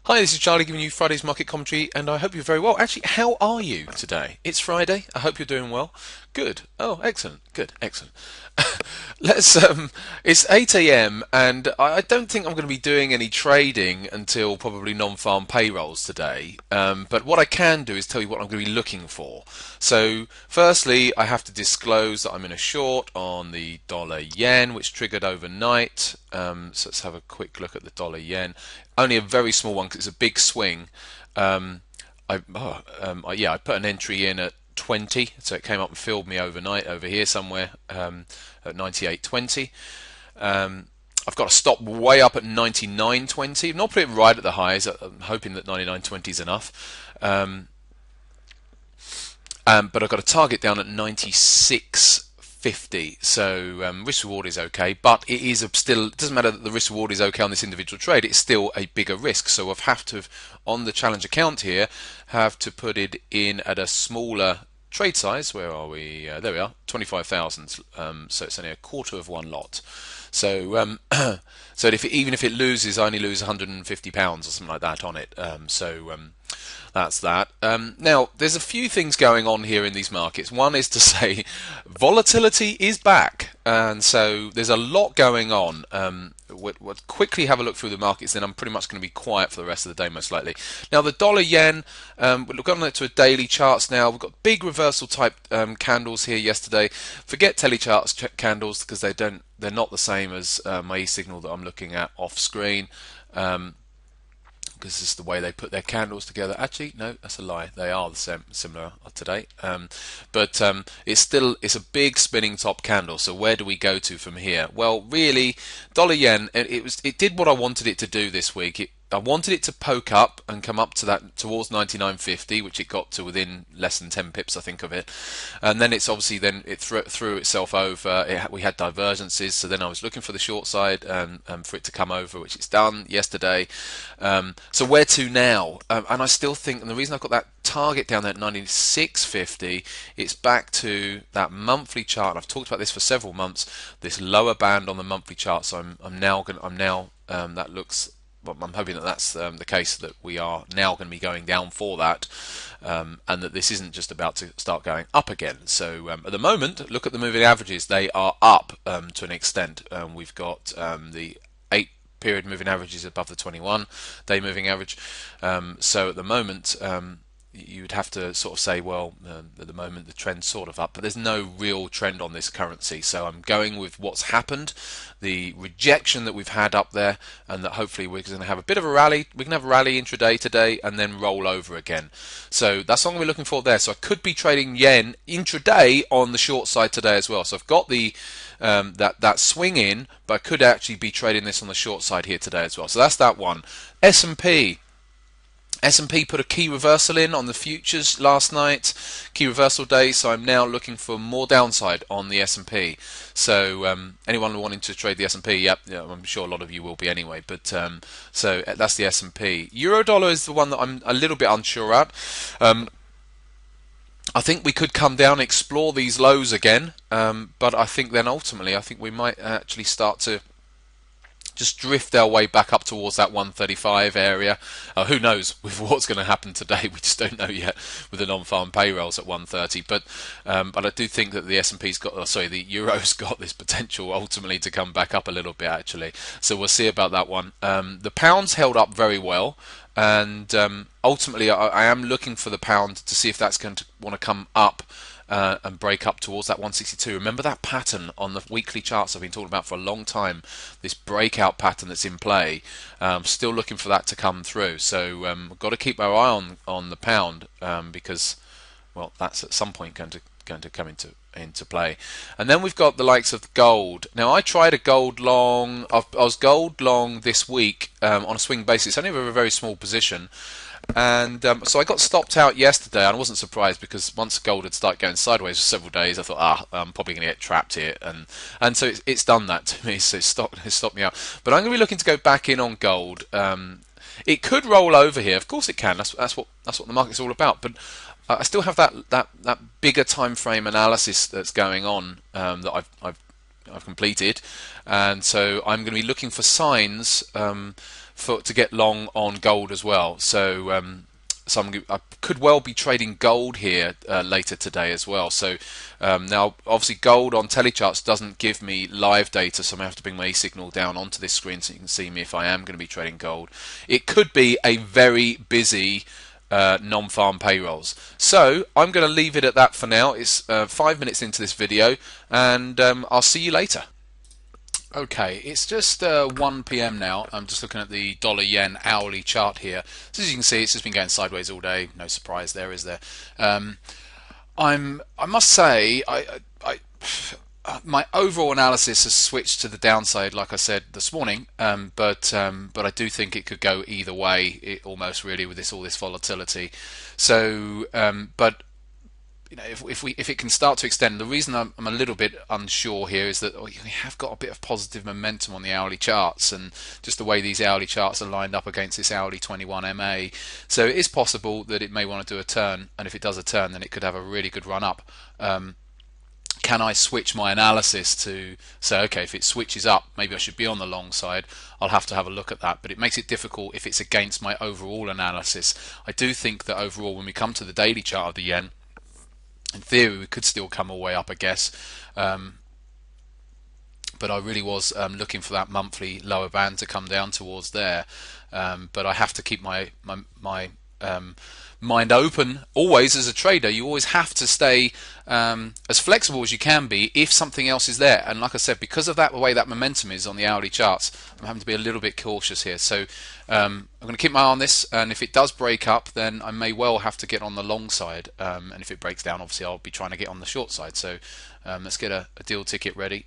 Hi, this is Charlie giving you Friday's market commentary, and I hope you're very well. Actually, how are you today? It's Friday. I hope you're doing well. Good. Oh, excellent. Good. Excellent. Let's. It's 8 a.m. and I don't think I'm going to be doing any trading until probably non-farm payrolls today. But what I can do is tell you what I'm going to be looking for. So, firstly, I have to disclose that I'm in a short on the dollar yen, which triggered overnight. So let's have a quick look at the dollar yen. Only a very small one because it's a big swing. I put an entry in at 20, so it came up and filled me overnight over here somewhere at 98.20. I've got a stop way up at 99.20. I've not put it right at the highs. I'm hoping that 99.20 is enough. But I've got a target down at 96.50. So risk reward is okay, but it is still. It doesn't matter that the risk reward is okay on this individual trade. It's still a bigger risk. So I've have to, on the challenge account here, have to put it in at a smaller trade size. Where are we? There we are, 25,000. So it's only a quarter of one lot. So so even if it loses, I only lose £150 or something like that on it. That's that. Now, there's a few things going on here in these markets. One is to say volatility is back, and so there's a lot going on. We'll quickly have a look through the markets, then I'm pretty much going to be quiet for the rest of the day, most likely. Now, the dollar yen, we've gone to a daily charts now. We've got big reversal type candles here yesterday. Forget telecharts candles because they're not the same as my e-signal that I'm looking at off screen. Because this is the way they put their candles together. Actually, no, that's a lie. They are the same, similar today. But it's a big spinning top candle. So where do we go to from here? Well, really, dollar yen. It did what I wanted it to do this week. I wanted it to poke up and come up to that towards 99.50, which it got to within less than 10 pips, I think, of it. And then it's obviously it threw itself over. We had divergences, so then I was looking for the short side for it to come over, which it's done yesterday. So where to now? And I still think, and the reason I've got that target down there at 96.50, it's back to that monthly chart. And I've talked about this for several months. This lower band on the monthly chart. So that looks. Well, I'm hoping that that's the case, that we are now going to be going down for that, and that this isn't just about to start going up again. So at the moment, look at the moving averages; they are up to an extent. We've got the 8-period moving averages above the 21-day moving average. So at the moment, you'd have to sort of say, well, at the moment the trend's sort of up, but there's no real trend on this currency. So I'm going with what's happened, the rejection that we've had up there, and that hopefully we're going to have a bit of a rally. We can have a rally intraday today and then roll over again. So that's what we're looking for there. So I could be trading yen intraday on the short side today as well. So I've got the that swing in, but I could actually be trading this on the short side here today as well. So that's that one. S&P. S&P put a key reversal in on the futures last night, key reversal day, so I'm now looking for more downside on the S&P. So anyone wanting to trade the S&P, yep, yeah, I'm sure a lot of you will be anyway, but so that's the S&P. Euro-dollar is the one that I'm a little bit unsure at. I think we could come down, explore these lows again, but I think then ultimately, I think we might actually start to just drift our way back up towards that 135 area. Who knows with what's going to happen today? We just don't know yet with the non-farm payrolls at 130. But I do think that the S&P's the Euro's got this potential ultimately to come back up a little bit actually. So we'll see about that one. The pound's held up very well. And ultimately, I am looking for the pound to see if that's going to want to come up and break up towards that 162. Remember that pattern on the weekly charts I've been talking about for a long time, this breakout pattern that's in play. Still looking for that to come through. So I've got to keep my eye on the pound because, well, that's at some point going to come into play. And then we've got the likes of gold. Now I tried a gold long. I was gold long this week on a swing basis, only with a very small position. And so I got stopped out yesterday, and I wasn't surprised because once gold had started going sideways for several days, I thought, I'm probably going to get trapped here, and so it's done that to me. So it's stopped me out. But I'm going to be looking to go back in on gold. It could roll over here, of course it can. That's what the market's all about. But I still have that bigger time frame analysis that's going on that I've completed, and so I'm going to be looking for signs to get long on gold as well. So I could well be trading gold here later today as well. So now, obviously, gold on telecharts doesn't give me live data, so I'm going to have to bring my e-signal down onto this screen so you can see me if I am going to be trading gold. It could be a very busy non-farm payrolls. So I'm going to leave it at that for now. It's 5 minutes into this video, and I'll see you later. Okay, it's just 1 p.m. now. I'm just looking at the dollar yen hourly chart here. So as you can see, it's just been going sideways all day. No surprise there, is there? I must say, my overall analysis has switched to the downside, like I said this morning. But I do think it could go either way, almost really, with all this volatility. So, but you know, if it can start to extend, the reason I'm a little bit unsure here is that we have got a bit of positive momentum on the hourly charts, and just the way these hourly charts are lined up against this hourly 21 MA. So it is possible that it may want to do a turn, and if it does a turn, then it could have a really good run up. Can I switch my analysis to say, okay, if it switches up, maybe I should be on the long side? I'll have to have a look at that, but it makes it difficult if it's against my overall analysis. I do think that overall, when we come to the daily chart of the yen, in theory, we could still come all the way up, I guess. But I really was looking for that monthly lower band to come down towards there. But I have to keep my mind open always. As a trader, you always have to stay as flexible as you can be if something else is there. And like I said, because of that, the way that momentum is on the hourly charts, I'm having to be a little bit cautious here. So I'm going to keep my eye on this, and if it does break up, then I may well have to get on the long side. And if it breaks down, obviously I'll be trying to get on the short side. So let's get a deal ticket ready.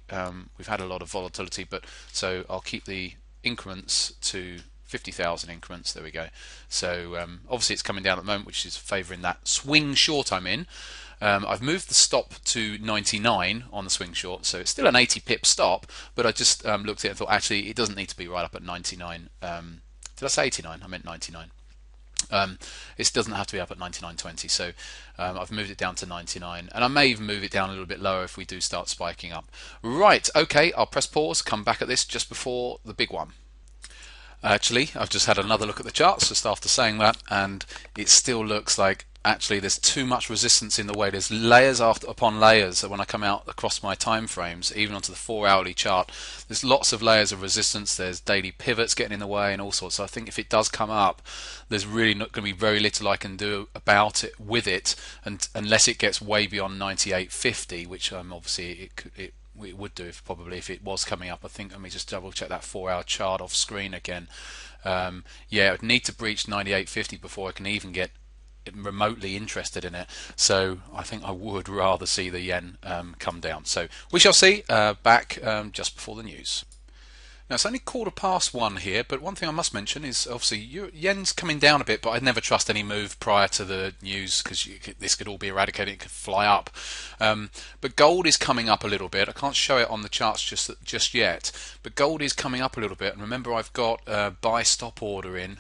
We've had a lot of volatility, but so I'll keep the increments to 50,000 increments. There we go. So obviously it's coming down at the moment, which is favouring that swing short I'm in. I've moved the stop to 99 on the swing short, so it's still an 80 pip stop, but I just looked at it and thought, actually, it doesn't need to be right up at 99. Did I say 89? I meant 99. It doesn't have to be up at 99.20, so I've moved it down to 99, and I may even move it down a little bit lower if we do start spiking up. Right, okay, I'll press pause, come back at this just before the big one. Actually, I've just had another look at the charts just after saying that, and it still looks like actually there's too much resistance in the way. There's layers upon layers. So when I come out across my time frames, even onto the 4-hourly chart, there's lots of layers of resistance. There's daily pivots getting in the way and all sorts. So I think if it does come up, there's really not going to be very little I can do about it with it, and unless it gets way beyond 98.50, which obviously it would do probably if it was coming up. I think, let me just double check that 4-hour chart off screen again. Yeah, it would need to breach 98.50 before I can even get remotely interested in it. So I think I would rather see the yen come down. So we shall see. Back just before the news. Now it's only 1:15 here, but one thing I must mention is obviously yen's coming down a bit, but I'd never trust any move prior to the news because this could all be eradicated, it could fly up. But gold is coming up a little bit. I can't show it on the charts just yet, but gold is coming up a little bit. And remember, I've got a buy stop order in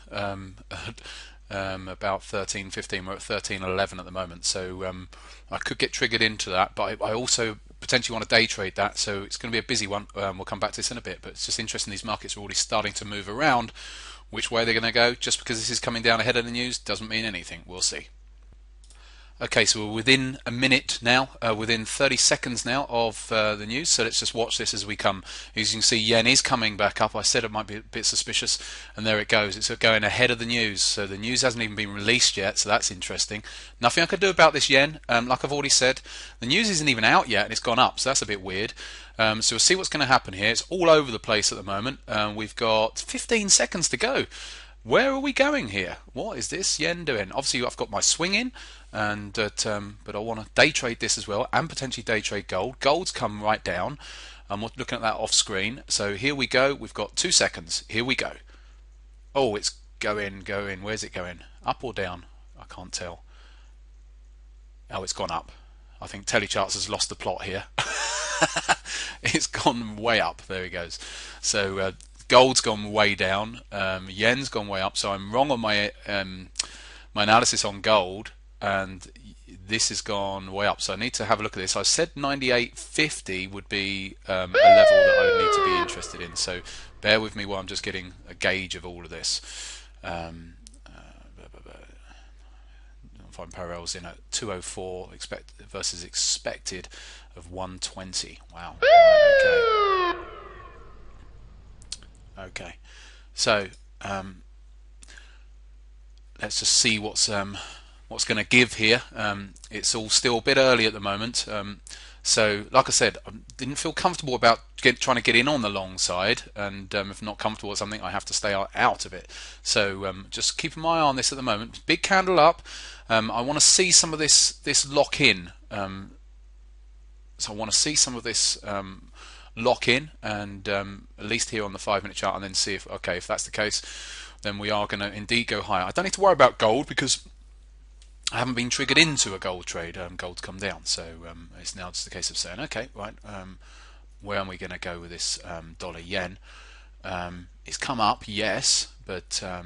about 13.15. We're at 13.11 at the moment, so I could get triggered into that, but I also potentially want to day trade that, so it's going to be a busy one. We'll come back to this in a bit, but it's just interesting these markets are already starting to move around. Which way they're going to go, just because this is coming down ahead of the news, doesn't mean anything. We'll see. Okay, so we're within a minute now, within 30 seconds now of the news, so let's just watch this as we come. As you can see, yen is coming back up. I said it might be a bit suspicious, and there it goes. It's going ahead of the news, so the news hasn't even been released yet, so that's interesting. Nothing I could do about this yen, like I've already said. The news isn't even out yet, and it's gone up, so that's a bit weird. So we'll see what's going to happen here. It's all over the place at the moment. We've got 15 seconds to go. Where are we going here? What is this yen doing? Obviously, I've got my swing in, and but I want to day trade this as well, and potentially day trade gold. Gold's come right down. I'm looking at that off screen. So here we go. We've got 2 seconds. Here we go. Oh, it's going. Where's it going? Up or down? I can't tell. Oh, it's gone up. I think Telecharts has lost the plot here. It's gone way up. There he goes. So gold's gone way down, yen's gone way up, so I'm wrong on my my analysis on gold, and this has gone way up, so I need to have a look at this. I said 98.50 would be a level that I would need to be interested in, so bear with me while I'm just getting a gauge of all of this. Find parallels in at 204 versus expected of 120. Wow. Right, okay. So let's just see what's going to give here. It's all still a bit early at the moment. So, like I said, I didn't feel comfortable about trying to get in on the long side, and if not comfortable with something, I have to stay out of it. So, just keeping my eye on this at the moment. Big candle up. I want to see some of this lock in. So, I want to see some of this lock in, and at least here on the 5-minute chart, and then see if that's the case, then we are going to indeed go higher. I don't need to worry about gold because I haven't been triggered into a gold trade. Gold's come down, so it's now just a case of saying, okay, right, where are we going to go with this dollar yen? It's come up, yes, but I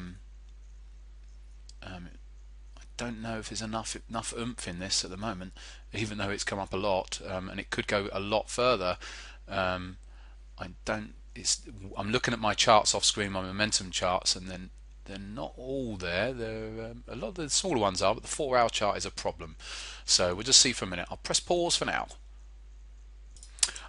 don't know if there's enough oomph in this at the moment, even though it's come up a lot, and it could go a lot further. I'm looking at my charts off screen, my momentum charts, and then they're not all there. A lot of the smaller ones are, but the 4-hour chart is a problem. So we'll just see for a minute. I'll press pause for now.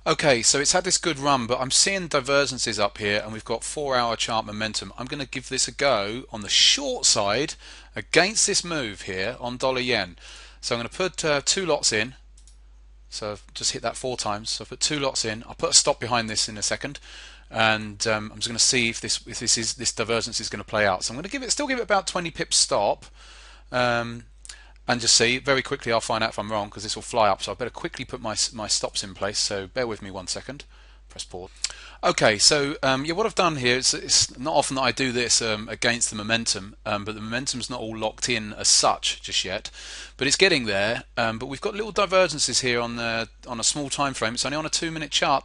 Okay, so it's had this good run, but I'm seeing divergences up here, and we've got 4-hour chart momentum. I'm going to give this a go on the short side against this move here on dollar yen. So I'm going to put 2 lots in. So I've just hit that 4 times. So I've put 2 lots in. I'll put a stop behind this in a second, and I'm just going to see if this divergence is going to play out. So I'm going to still give it about 20 pips stop, and just see. Very quickly I'll find out if I'm wrong, because this will fly up. So I better quickly put my stops in place. So bear with me 1 second. Press pause. Okay, so yeah, what I've done here is, it's not often that I do this against the momentum, but the momentum's not all locked in as such just yet, but it's getting there. But we've got little divergences here on a small time frame. It's only on a 2-minute chart,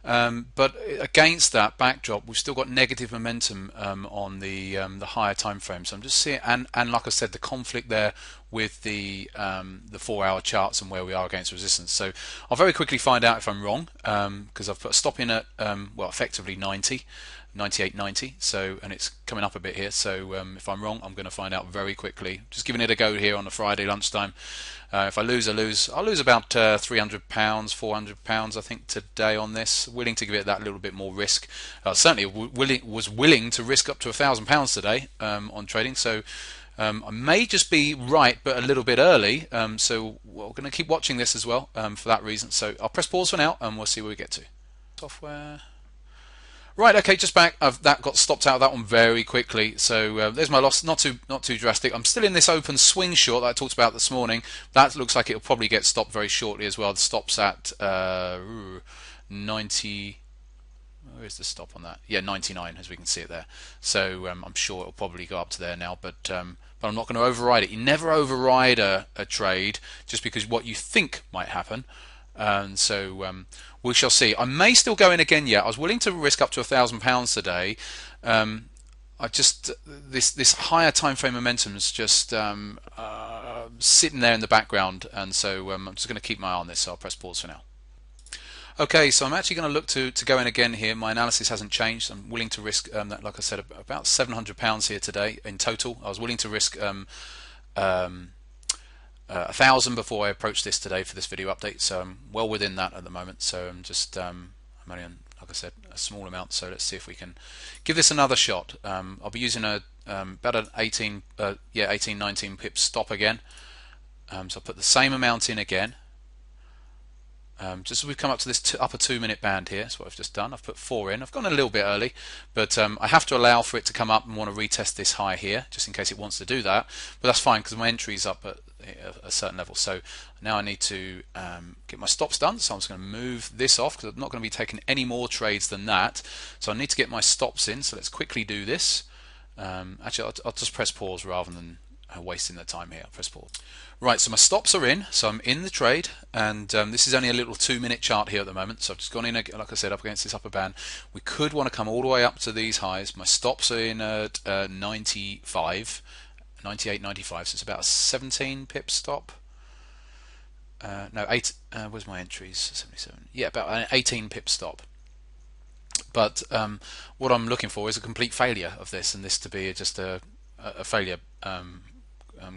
but against that backdrop, we've still got negative momentum on the higher time frame. So I'm just seeing, and like I said, the conflict there with the 4-hour charts and where we are against resistance. So I'll very quickly find out if I'm wrong, because I've put a stop in at effectively 98.90. So, and it's coming up a bit here. So if I'm wrong, I'm going to find out very quickly. Just giving it a go here on a Friday lunchtime. If I lose, I lose. I'll lose about £300, £400, I think, today on this. Willing to give it that little bit more risk. Certainly was willing to risk up to £1,000 today on trading. So I may just be right, but a little bit early. So we're going to keep watching this as well for that reason. So I'll press pause for now, and we'll see where we get to. Software. Right, okay, just back. That got stopped out of that one very quickly. So there's my loss. Not too drastic. I'm still in this open swing short that I talked about this morning. That looks like it'll probably get stopped very shortly as well. The stop's at 90. Where's the stop on that? Yeah, 99, as we can see it there. So I'm sure it'll probably go up to there now, but I'm not going to override it. You never override a trade just because what you think might happen. And so we shall see. I may still go in again yet. I was willing to risk up to £1,000 today. I just this higher time frame momentum is just sitting there in the background, and so I'm just going to keep my eye on this. So I'll press pause for now. Okay, so I'm actually going to look to go in again here. My analysis hasn't changed. I'm willing to risk that, like I said, about £700 here today in total. I was willing to risk 1,000 before I approached this today for this video update, so I'm well within that at the moment. So I'm just I'm only on, like I said, a small amount. So let's see if we can give this another shot. I'll be using about an 18 19 pip stop again. So I'll put the same amount in again. Just as we've come up to this upper 2-minute band here, that's what I've just done. I've put 4 in. I've gone a little bit early, but I have to allow for it to come up and want to retest this high here, just in case it wants to do that. But that's fine because my entry is up at a certain level. So now I need to get my stops done. So I'm just going to move this off because I'm not going to be taking any more trades than that. So I need to get my stops in. So let's quickly do this. Actually, I'll just press pause rather than wasting the time here. I'll press pause. Right, so my stops are in, so I'm in the trade, and this is only a little 2-minute chart here at the moment, so I've just gone in, like I said, up against this upper band. We could want to come all the way up to these highs. My stops are in at 95, 98, 95, so it's about a 17 pip stop. No, 8, where's my entries? 77. Yeah, about an 18 pip stop. But what I'm looking for is a complete failure of this, and this to be just a failure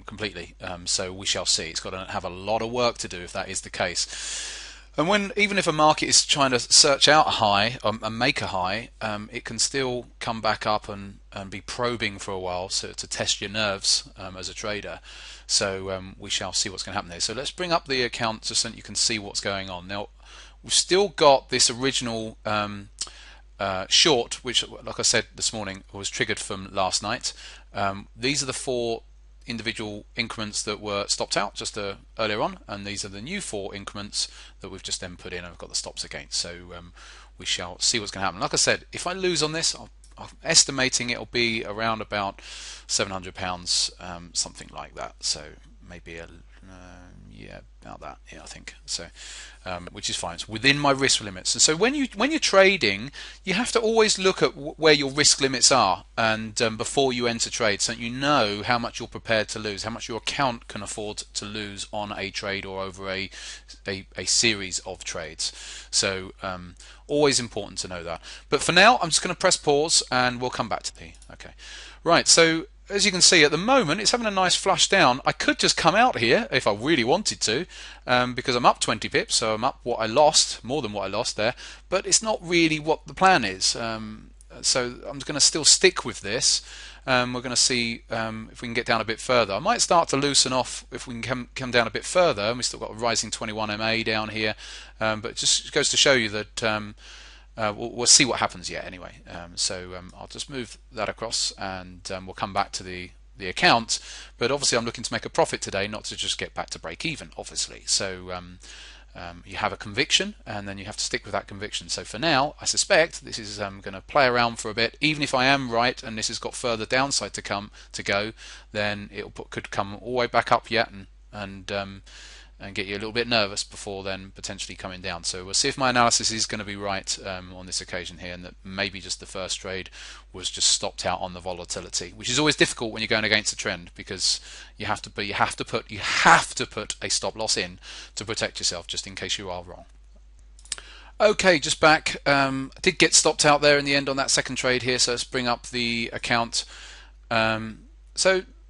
completely. So we shall see. It's got to have a lot of work to do if that is the case. And even if a market is trying to search out a high and make a high, it can still come back up and be probing for a while, so to test your nerves as a trader. So we shall see what's going to happen there. So let's bring up the account just so that you can see what's going on. Now we've still got this original short, which, like I said this morning, was triggered from last night. These are the 4 individual increments that were stopped out just earlier on, and these are the new 4 increments that we've just then put in and I've got the stops against. So we shall see what's going to happen. Like I said, if I lose on this, I'm estimating it'll be around about £700, something like that. So maybe yeah, about that. Yeah, I think so. Which is fine. It's within my risk limits. And so when you're trading, you have to always look at where your risk limits are, and before you enter trade, so that you know how much you're prepared to lose, how much your account can afford to lose on a trade or over a series of trades. So always important to know that. But for now, I'm just going to press pause, and we'll come back to the right. So as you can see at the moment, it's having a nice flush down. I could just come out here if I really wanted to, because I'm up 20 pips, so I'm up what I lost, more than what I lost there, but it's not really what the plan is. So I'm going to still stick with this. We're going to see if we can get down a bit further. I might start to loosen off if we can come down a bit further, and we've still got a rising 21 MA down here, but it just goes to show you that we'll see what happens yet anyway. I'll just move that across, and we'll come back to the account. But obviously I'm looking to make a profit today, not to just get back to break even, obviously. So you have a conviction, and then you have to stick with that conviction. So for now, I suspect this is going to play around for a bit. Even if I am right and this has got further downside to go, then it could come all the way back up yet, and get you a little bit nervous before then potentially coming down. So we'll see if my analysis is going to be right on this occasion here, and that maybe just the first trade was just stopped out on the volatility, which is always difficult when you're going against a trend, because you have to put a stop loss in to protect yourself, just in case you are wrong. Okay, just back. I did get stopped out there in the end on that second trade here, so let's bring up the account.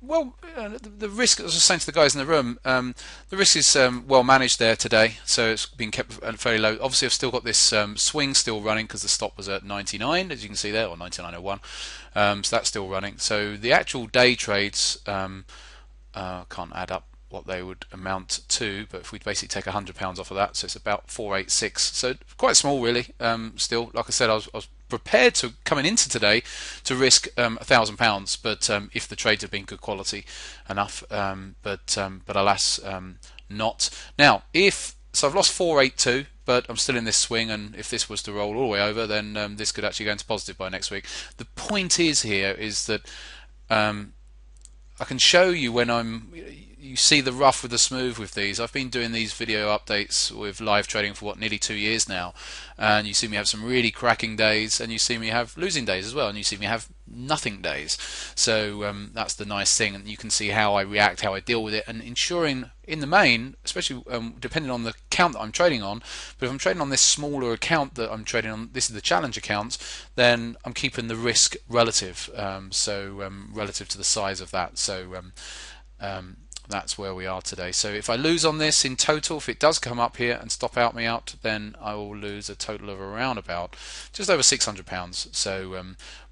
The risk, as I was saying to the guys in the room, the risk is well managed there today, so it's been kept fairly low. Obviously I've still got this swing still running, because the stop was at 99, as you can see there, or 99.01, so that's still running. So the actual day trades can't add up what they would amount to, but if we basically take £100 off of that, so it's about 486, so quite small really. Still, like I said, I was prepared to, coming into today, to risk £1,000, but if the trades had been good quality enough, but alas, not. Now, so I've lost 482, but I'm still in this swing, and if this was to roll all the way over, then this could actually go into positive by next week. The point is that I can show you when you see the rough with the smooth with these. I've been doing these video updates with live trading for nearly 2 years now, and you see me have some really cracking days, and you see me have losing days as well, and you see me have nothing days. So that's the nice thing, and you can see how I react, how I deal with it, and ensuring in the main, especially depending on the account that I'm trading on, but if I'm trading on this smaller account that I'm trading on, this is the challenge account, then I'm keeping the risk relative, relative to the size of that. So that's where we are today. So if I lose on this in total, if it does come up here and stop me out, then I will lose a total of around about just over £600. So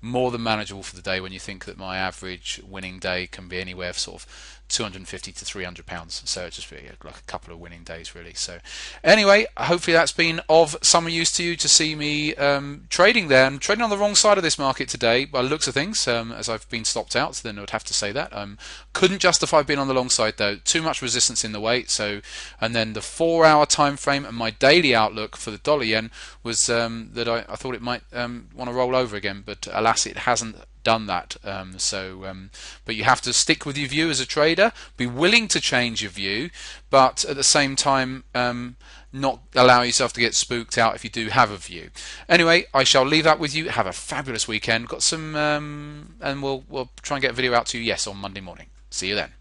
more than manageable for the day, when you think that my average winning day can be anywhere sort of £250 to £300. So it's just really like a couple of winning days really. So anyway, hopefully that's been of some use to you, to see me trading there. I'm trading on the wrong side of this market today by the looks of things, as I've been stopped out, so then I would have to say that. Couldn't justify being on the long side though, too much resistance in the way. So, and then the 4-hour time frame and my daily outlook for the dollar yen was that I thought it might want to roll over again, but alas it hasn't done that. But you have to stick with your view as a trader, be willing to change your view, but at the same time not allow yourself to get spooked out if you do have a view. Anyway, I shall leave that with you. Have a fabulous weekend. Got some and we'll try and get a video out to you, yes, on Monday morning. See you then.